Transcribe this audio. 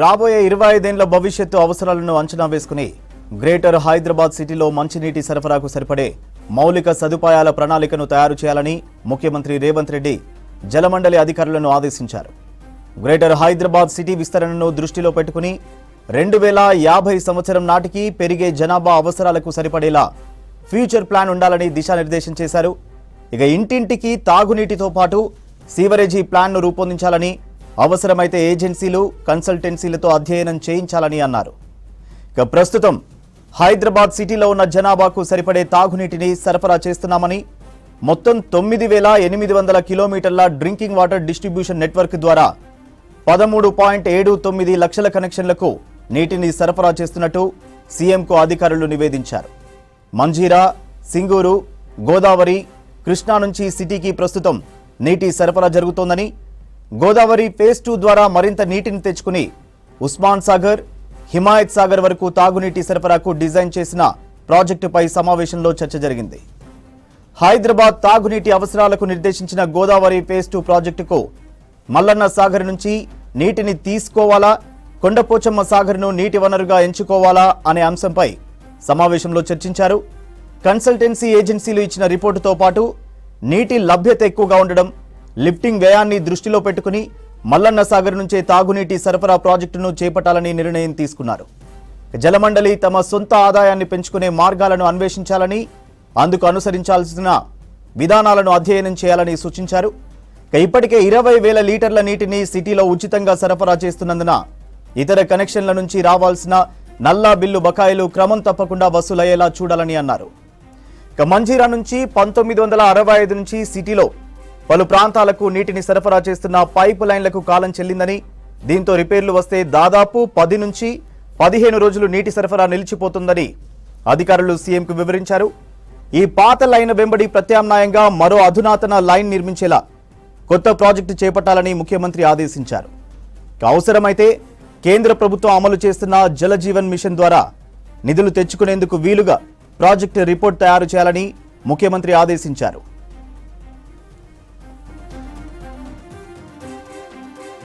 రాబోయే 25 ఏళ్ల భవిష్యత్తు అవసరాలను అంచనా వేసుకుని గ్రేటర్ హైదరాబాద్ సిటీలో మంచినీటి సరఫరాకు సరిపడే మౌలిక సదుపాయాల ప్రణాళికను తయారు చేయాలని ముఖ్యమంత్రి రేవంత్ రెడ్డి జలమండలి అధికారులను ఆదేశించారు. గ్రేటర్ హైదరాబాద్ సిటీ విస్తరణను దృష్టిలో పెట్టుకుని 2050 సంవత్సరం నాటికి పెరిగే జనాభా అవసరాలకు సరిపడేలా ఫ్యూచర్ ప్లాన్ ఉండాలని దిశానిర్దేశం చేశారు. ఇక ఇంటింటికి తాగునీటితో పాటు సీవరేజీ ప్లాన్ను రూపొందించాలని, అవసరమైతే ఏజెన్సీలు కన్సల్టెన్సీలతో అధ్యయనం చేయించాలని అన్నారు. ఇక ప్రస్తుతం హైదరాబాద్ సిటీలో ఉన్న జనాభాకు సరిపడే తాగునీటిని సరఫరా చేస్తున్నామని, మొత్తం 9,800 కిలోమీటర్ల డ్రింకింగ్ వాటర్ డిస్ట్రిబ్యూషన్ నెట్వర్క్ ద్వారా 13.79 లక్షల కనెక్షన్లకు నీటిని సరఫరా చేస్తున్నట్టు సీఎంకు అధికారులు నివేదించారు. మంజీరా, సింగూరు, గోదావరి, కృష్ణా నుంచి సిటీకి ప్రస్తుతం నీటి సరఫరా జరుగుతోందని, గోదావరి ఫేజ్ 2 ద్వారా మరింత నీటిని తెచ్చుకుని ఉస్మాన్ సాగర్, హిమాయత్ సాగర్ వరకు తాగునీటి సరఫరాకు డిజైన్ చేసిన ప్రాజెక్టుపై సమావేశంలో చర్చ జరిగింది. హైదరాబాద్ తాగునీటి అవసరాలకు నిర్దేశించిన గోదావరి ఫేజ్ 2 ప్రాజెక్టుకు మల్లన్న సాగర్ నుంచి నీటిని తీసుకోవాలా, కొండపోచమ్మ సాగర్ను నీటి వనరుగా ఎంచుకోవాలా అనే అంశంపై సమావేశంలో చర్చించారు. కన్సల్టెన్సీ ఏజెన్సీలు ఇచ్చిన రిపోర్టుతో పాటు నీటి లభ్యత ఎక్కువగా ఉండడం, లిఫ్టింగ్ వ్యయాన్ని దృష్టిలో పెట్టుకుని మల్లన్న సాగర్ నుంచే తాగునీటి సరఫరా ప్రాజెక్టును చేపట్టాలని నిర్ణయం తీసుకున్నారు. జలమండలి తమ సొంత ఆదాయాన్ని పెంచుకునే మార్గాలను అన్వేషించాలని, అందుకు అనుసరించాల్సిన విధానాలను అధ్యయనం చేయాలని సూచించారు. ఇప్పటికే 20,000 లీటర్ల నీటిని సిటీలో ఉచితంగా సరఫరా చేస్తున్నందున ఇతర కనెక్షన్ల నుంచి రావాల్సిన నల్లా బిల్లు బకాయిలు క్రమం తప్పకుండా వసూలయ్యేలా చూడాలని అన్నారు. మంజీరా నుంచి 1965 నుంచి సిటీలో పలు ప్రాంతాలకు నీటిని సరఫరా చేస్తున్న పైప్ లైన్లకు కాలం చెల్లిందని, దీంతో రిపేర్లు వస్తే దాదాపు 10 నుంచి 15 రోజులు నీటి సరఫరా నిలిచిపోతుందని అధికారులు సీఎంకు వివరించారు. ఈ పాత లైన్ వెంబడి ప్రత్యామ్నాయంగా మరో అధునాతన లైన్ నిర్మించేలా కొత్త ప్రాజెక్టు చేపట్టాలని ముఖ్యమంత్రి ఆదేశించారు. అవసరమైతే కేంద్ర ప్రభుత్వం అమలు చేస్తున్న జల జీవన్ మిషన్ ద్వారా నిధులు తెచ్చుకునేందుకు వీలుగా ప్రాజెక్టు రిపోర్ట్ తయారు చేయాలని ముఖ్యమంత్రి ఆదేశించారు.